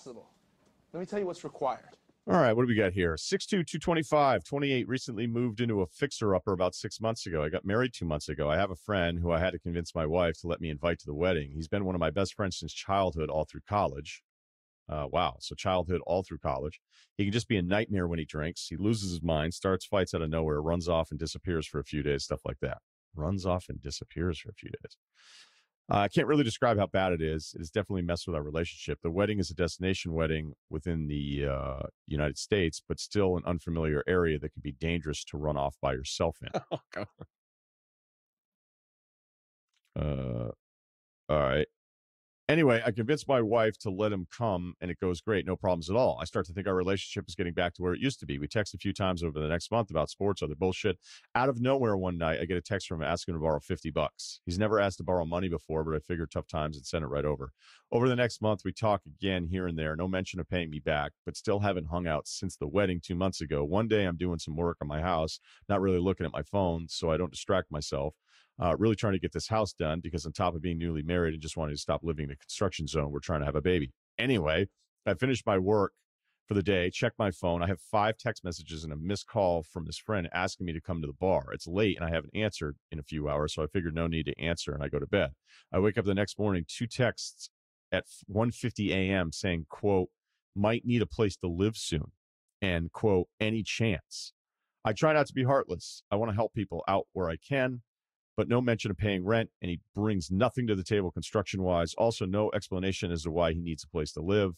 possible. Let me tell you what's required. All right, what do we got here? 6'2", 225, 28, recently moved into a fixer-upper about 6 months ago. I got married 2 months ago. I have a friend who I had to convince my wife to let me invite to the wedding. He's been one of my best friends since childhood all through college. Wow, so childhood all through college. He can just be a nightmare when he drinks. He loses his mind, starts fights out of nowhere, runs off and disappears for a few days, stuff like that. Runs off and disappears for a few days. I can't really describe how bad it is. It has definitely messed with our relationship. The wedding is a destination wedding within the United States, but still an unfamiliar area that can be dangerous to run off by yourself in. Oh, God. All right. Anyway, I convinced my wife to let him come, and it goes great. No problems at all. I start to think our relationship is getting back to where it used to be. We text a few times over the next month about sports, other bullshit. Out of nowhere one night, I get a text from him asking to borrow $50. He's never asked to borrow money before, but I figured tough times and sent it right over. Over the next month, we talk again here and there. No mention of paying me back, but still haven't hung out since the wedding 2 months ago. One day, I'm doing some work on my house, not really looking at my phone, so I don't distract myself. Really trying to get this house done because on top of being newly married and just wanting to stop living in a construction zone, we're trying to have a baby. Anyway, I finished my work for the day, checked my phone. I have 5 text messages and a missed call from this friend asking me to come to the bar. It's late and I haven't answered in a few hours, so I figured no need to answer and I go to bed. I wake up the next morning, 2 texts at 1:50 a.m. saying, quote, might need a place to live soon, and quote, any chance. I try not to be heartless. I want to help people out where I can, but no mention of paying rent, and he brings nothing to the table construction-wise. Also, no explanation as to why he needs a place to live.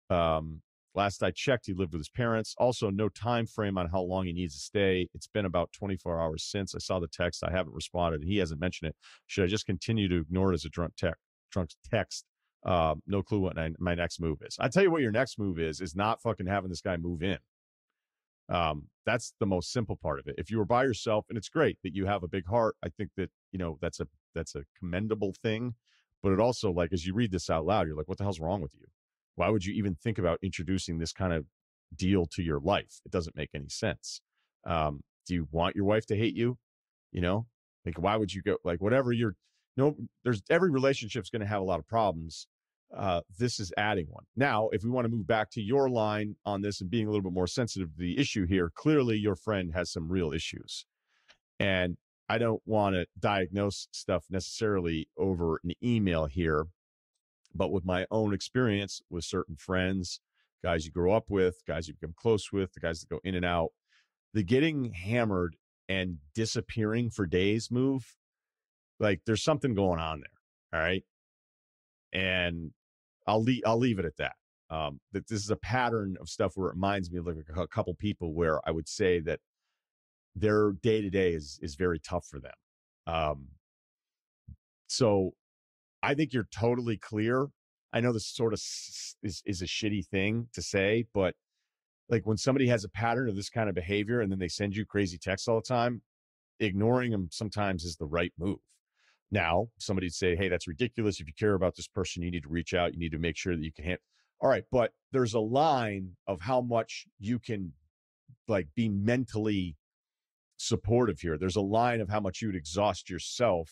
Last I checked, he lived with his parents. Also, no time frame on how long he needs to stay. It's been about 24 hours since I saw the text. I haven't responded, and he hasn't mentioned it. Should I just continue to ignore it as a drunk text? No clue what my next move is. I tell you what your next move is not fucking having this guy move in. That's the most simple part of it. If you were by yourself, and it's great that you have a big heart, I think that, that's a commendable thing. But it also, like, as you read this out loud, you're like, what the hell's wrong with you? Why would you even think about introducing this kind of deal to your life? It doesn't make any sense. Do you want your wife to hate you? Like, why would you go, like, whatever there's every relationship's going to have a lot of problems. This is adding one. Now, if we want to move back to your line on this and being a little bit more sensitive to the issue here, clearly your friend has some real issues. And I don't want to diagnose stuff necessarily over an email here, but with my own experience with certain friends, guys you grow up with, guys you become close with, the guys that go in and out, the getting hammered and disappearing for days move, like there's something going on there. All right. And I'll leave it at that. That this is a pattern of stuff where it reminds me of like a couple people where I would say that their day to day is very tough for them. So I think you're totally clear. I know this sort of is a shitty thing to say, but like when somebody has a pattern of this kind of behavior and then they send you crazy texts all the time, ignoring them sometimes is the right move. Now, somebody'd say, hey, that's ridiculous. If you care about this person, you need to reach out. You need to make sure that you can all right, but there's a line of how much you can like be mentally supportive here. There's a line of how much you would exhaust yourself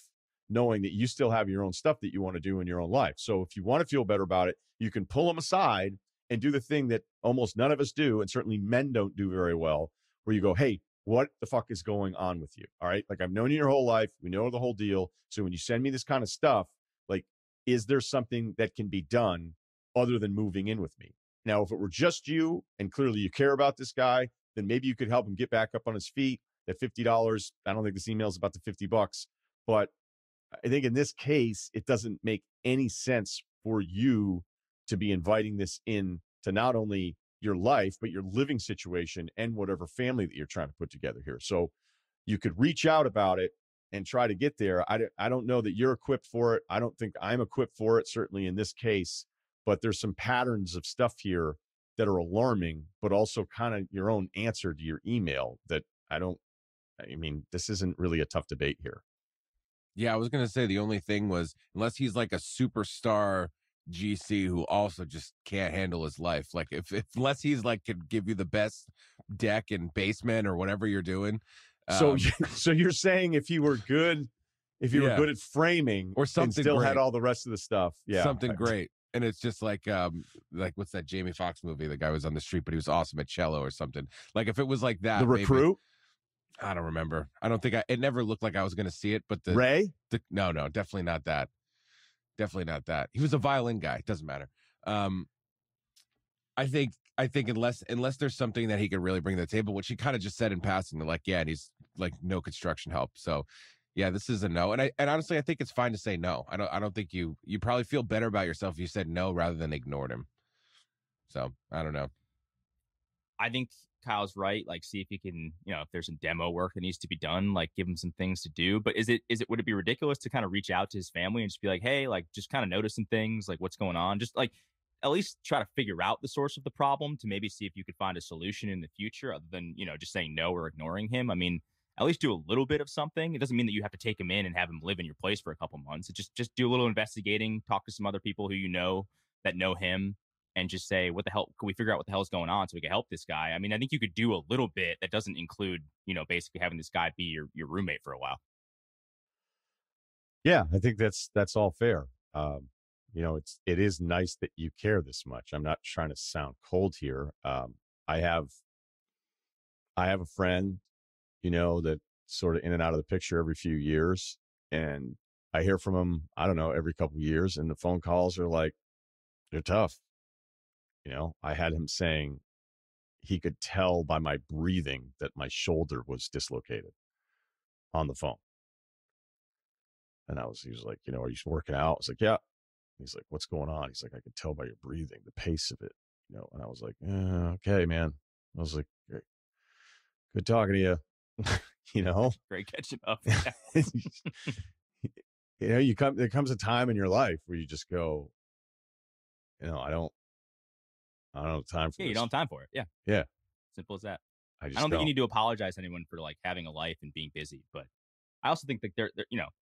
knowing that you still have your own stuff that you want to do in your own life. So if you want to feel better about it, you can pull them aside and do the thing that almost none of us do, and certainly men don't do very well, where you go, hey, what the fuck is going on with you? All right. Like, I've known you your whole life. We know the whole deal. So when you send me this kind of stuff, like, is there something that can be done other than moving in with me? Now, if it were just you and clearly you care about this guy, then maybe you could help him get back up on his feet. That $50, I don't think this email is about the $50, but I think in this case, it doesn't make any sense for you to be inviting this in to not only your life, but your living situation and whatever family that you're trying to put together here. So you could reach out about it and try to get there. I don't know that you're equipped for it. I don't think I'm equipped for it, certainly in this case, but there's some patterns of stuff here that are alarming, but also kind of your own answer to your email that this isn't really a tough debate here. Yeah, I was going to say the only thing was, unless he's like a superstar GC who also just can't handle his life. Like unless he's like could give you the best deck in basement or whatever you're doing. So you're saying if you were good, good at framing or something, and still great. had all the rest of the stuff, something great. And it's just like what's that Jamie Foxx movie? The guy was on the street, but he was awesome at cello or something. Like if it was like that, The maybe- Recruit, I don't remember. I don't think it never looked like I was going to see it, but Ray. No, definitely not that. Definitely not that. He was a violin guy. Doesn't matter. I think unless there's something that he could really bring to the table, which he kind of just said in passing, like, yeah, and he's like no construction help. So yeah, this is a no. And honestly, I think it's fine to say no. I don't think you probably feel better about yourself if you said no rather than ignored him. So I don't know. I think Kyle's right. Like, see if he can, if there's some demo work that needs to be done, like give him some things to do. But would it be ridiculous to kind of reach out to his family and just be like, hey, like just kind of notice some things, like what's going on? Just like at least try to figure out the source of the problem to maybe see if you could find a solution in the future other than, just saying no or ignoring him. I mean, at least do a little bit of something. It doesn't mean that you have to take him in and have him live in your place for a couple months. It just do a little investigating, talk to some other people who that know him, and just say, what the hell, can we figure out what the hell is going on so we can help this guy? I mean, I think you could do a little bit that doesn't include, basically having this guy be your roommate for a while. Yeah, I think that's all fair. It is nice that you care this much. I'm not trying to sound cold here. I have a friend, that sort of in and out of the picture every few years, and I hear from him, I don't know, every couple of years, and the phone calls are like, they're tough. I had him saying he could tell by my breathing that my shoulder was dislocated on the phone. And he was like, are you working out? I was like, yeah. He's like, what's going on? He's like, I could tell by your breathing, the pace of it, and I was like, okay, man. I was like, good talking to you, Great catching up. There comes a time in your life where you just go, I don't have time for this. You don't have time for it. Yeah. Yeah. Simple as that. I don't think you need to apologize to anyone for like having a life and being busy, but I also think that there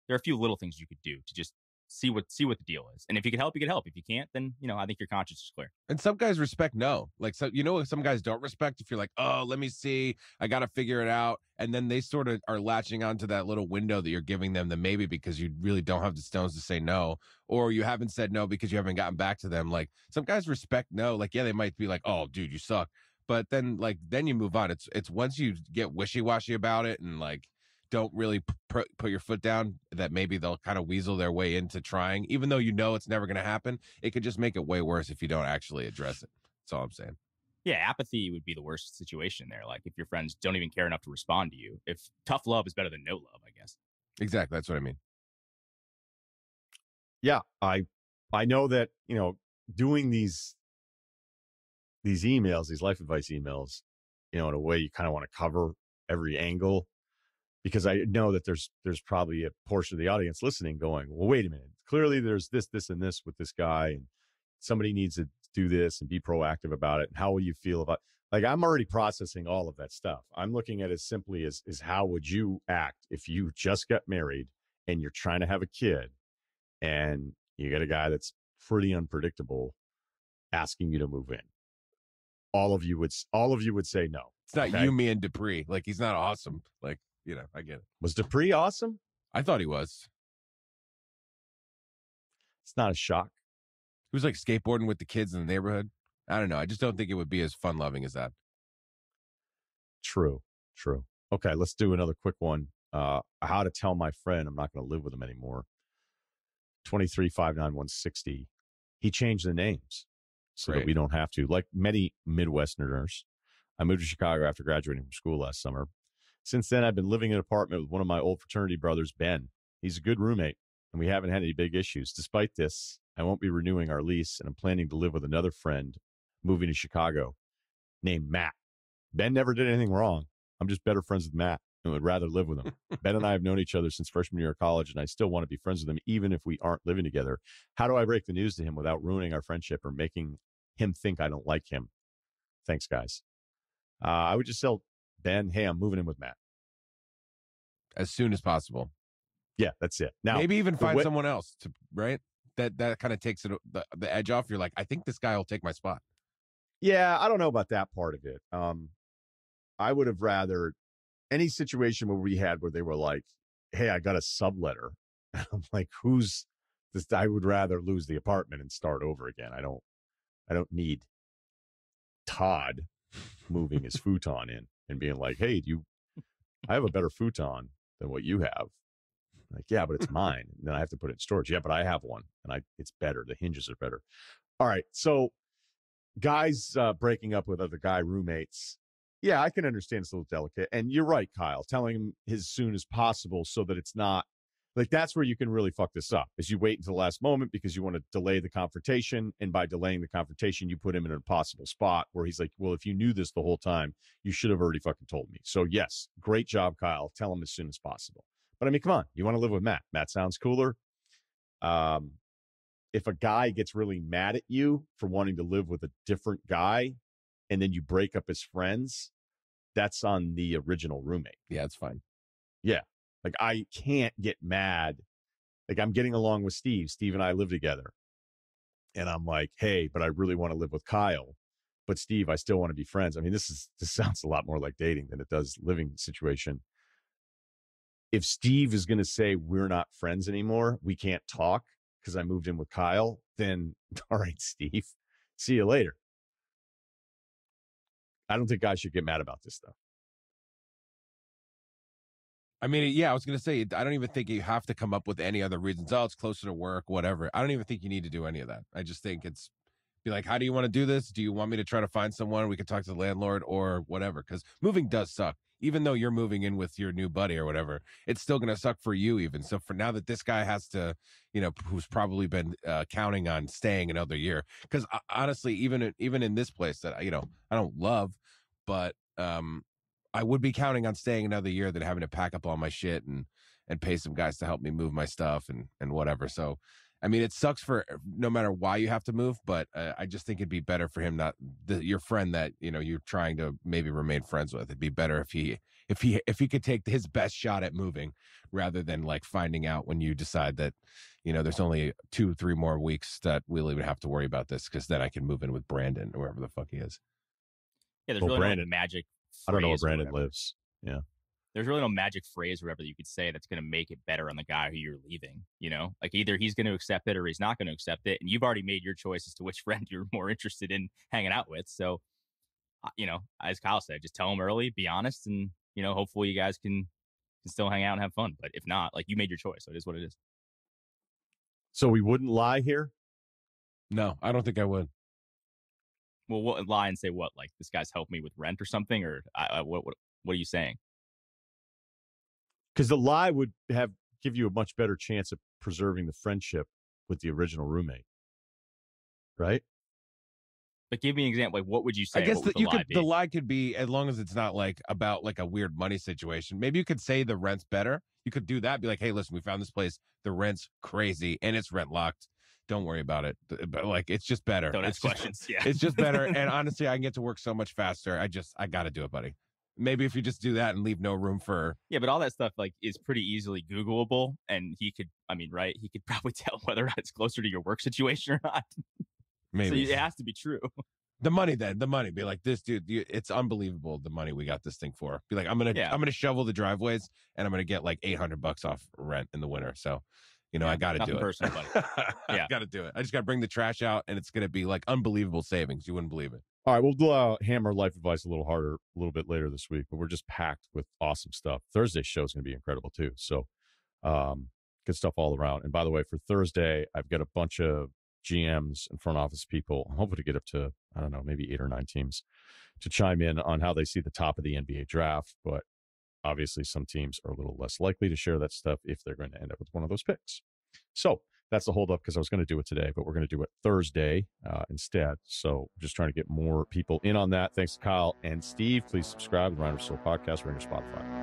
are a few little things you could do to just see what the deal is. And if you can help, you can help. If you can't, then, I think your conscience is clear. And some guys respect no. Like, so, some guys don't respect if you're like, oh, let me see, I got to figure it out. And then they sort of are latching onto that little window that you're giving them, the maybe because you really don't have the stones to say no, or you haven't said no because you haven't gotten back to them. Like, some guys respect no. Like, yeah, they might be like, oh, dude, you suck. But then you move on. It's once you get wishy-washy about it and like, don't really put your foot down, that maybe they'll kind of weasel their way into trying, even though it's never going to happen. It could just make it way worse if you don't actually address it. That's all I'm saying. Yeah, apathy would be the worst situation there. Like if your friends don't even care enough to respond to you. If tough love is better than no love, I guess. Exactly, that's what I mean. Yeah, I know that, doing these emails, these life advice emails, in a way you kind of want to cover every angle. Because I know that there's probably a portion of the audience listening going, well, wait a minute. Clearly there's this, and this with this guy, and somebody needs to do this and be proactive about it. And how will you feel about, like, I'm already processing all of that stuff. I'm looking at it as simply as how would you act if you just got married and you're trying to have a kid and you get a guy that's pretty unpredictable asking you to move in. All of you would say no. It's not you, me, and Dupree. Like, he's not awesome. Like, I get it. Was Dupree awesome? I thought he was. It's not a shock. He was like skateboarding with the kids in the neighborhood. I don't know. I just don't think it would be as fun loving as that. True. Okay, let's do another quick one. How to tell my friend I'm not going to live with him anymore. 23-59160. He changed the names so that we don't have to. Like many Midwesterners, I moved to Chicago after graduating from school last summer. Since then, I've been living in an apartment with one of my old fraternity brothers, Ben. He's a good roommate, and we haven't had any big issues. Despite this, I won't be renewing our lease, and I'm planning to live with another friend moving to Chicago named Matt. Ben never did anything wrong. I'm just better friends with Matt and would rather live with him. Ben and I have known each other since freshman year of college, and I still want to be friends with him even if we aren't living together. How do I break the news to him without ruining our friendship or making him think I don't like him? Thanks, guys. I would just tell Ben, hey, I'm moving in with Matt. As soon as possible. Yeah, that's it. Now, maybe even find someone else to, right? That kind of takes the edge off. You're like, I think this guy will take my spot. Yeah, I don't know about that part of it. I would have rather any situation where they were like, hey, I got a subletter. And I'm like, who's I would rather lose the apartment and start over again. I don't need Todd moving his futon in and being like, hey, I have a better futon than what you have. Like, yeah, but it's mine. And then I have to put it in storage. Yeah, but I have one and it's better. The hinges are better. All right. So guys breaking up with other guy roommates. Yeah, I can understand it's a little delicate. And you're right, Kyle, telling him as soon as possible so that it's not like that's where you can really fuck this up is you wait until the last moment because you want to delay the confrontation. And by delaying the confrontation, you put him in an impossible spot where he's like, well, if you knew this the whole time, you should have already fucking told me. So yes, great job, Kyle. Tell him as soon as possible. But I mean, come on, you want to live with Matt. Matt sounds cooler. If a guy gets really mad at you for wanting to live with a different guy and then you break up his friends, that's on the original roommate. Yeah, it's fine. Yeah. Like, I can't get mad. Like, I'm getting along with Steve. Steve and I live together. And I'm like, hey, but I really want to live with Kyle. But Steve, I still want to be friends. I mean, this sounds a lot more like dating than it does living situation. If Steve is going to say we're not friends anymore, we can't talk because I moved in with Kyle, then all right, Steve, see you later. I don't think guys should get mad about this, though. I mean, yeah, I was going to say, I don't even think you have to come up with any other reasons. Oh, it's closer to work, whatever. I don't even think you need to do any of that. I just think it's be like, how do you want to do this? Do you want me to try to find someone? We could talk to the landlord or whatever. Because moving does suck. Even though you're moving in with your new buddy or whatever, it's still going to suck for you even. So for now that this guy has to, who's probably been counting on staying another year. Because honestly, even in this place that, I don't love, but I would be counting on staying another year than having to pack up all my shit and pay some guys to help me move my stuff and whatever. So, I mean, it sucks for no matter why you have to move, but I just think it'd be better for him, your friend that, you're trying to maybe remain friends with. It'd be better if he could take his best shot at moving rather than like finding out when you decide that, there's only 2-3 more weeks that we'll even have to worry about this. Cause then I can move in with Brandon or wherever the fuck he is. Yeah. There's really no magic. I don't know where Brandon lives. Yeah. There's really no magic phrase or whatever that you could say that's going to make it better on the guy who you're leaving. Like either he's going to accept it or he's not going to accept it. And you've already made your choice as to which friend you're more interested in hanging out with. So, as Kyle said, just tell him early, be honest. And, hopefully you guys can still hang out and have fun. But if not, like you made your choice. So it is what it is. So we wouldn't lie here? No, I don't think I would. Well, what lie and say what? Like this guy's helped me with rent or something? Or what are you saying? Because the lie would give you a much better chance of preserving the friendship with the original roommate, right? But give me an example. Like, what would you say? I guess the lie could be, as long as it's not like about like a weird money situation. Maybe you could say the rent's better. You could do that. Be like, hey, listen, we found this place. The rent's crazy and it's rent locked. Don't worry about it. But like, it's just better. Don't ask questions. Yeah, it's just better. And honestly, I can get to work so much faster. I got to do it, buddy. Maybe if you just do that and leave no room for... Yeah, but all that stuff like is pretty easily Googleable. And he could probably tell whether or not it's closer to your work situation or not. Maybe. So it has to be true. The money. Be like, this dude, it's unbelievable the money we got this thing for. Be like, I'm gonna shovel the driveways and I'm gonna get like $800 off rent in the winter. So, I got to do it. Personal, I got to do it. I just got to bring the trash out and it's gonna be like unbelievable savings. You wouldn't believe it. All right, we'll hammer life advice a little harder a little bit later this week, but we're just packed with awesome stuff. Thursday's show is going to be incredible too. So good stuff all around. And by the way, for Thursday, I've got a bunch of GMs and front office people. I'm hoping to get up to, I don't know, maybe 8 or 9 teams to chime in on how they see the top of the NBA draft. But obviously some teams are a little less likely to share that stuff if they're going to end up with one of those picks. So that's the holdup because I was going to do it today, but we're going to do it Thursday instead. So just trying to get more people in on that. Thanks to Kyle and Steve. Please subscribe to the Ryen Russillo podcast. We're on your Spotify.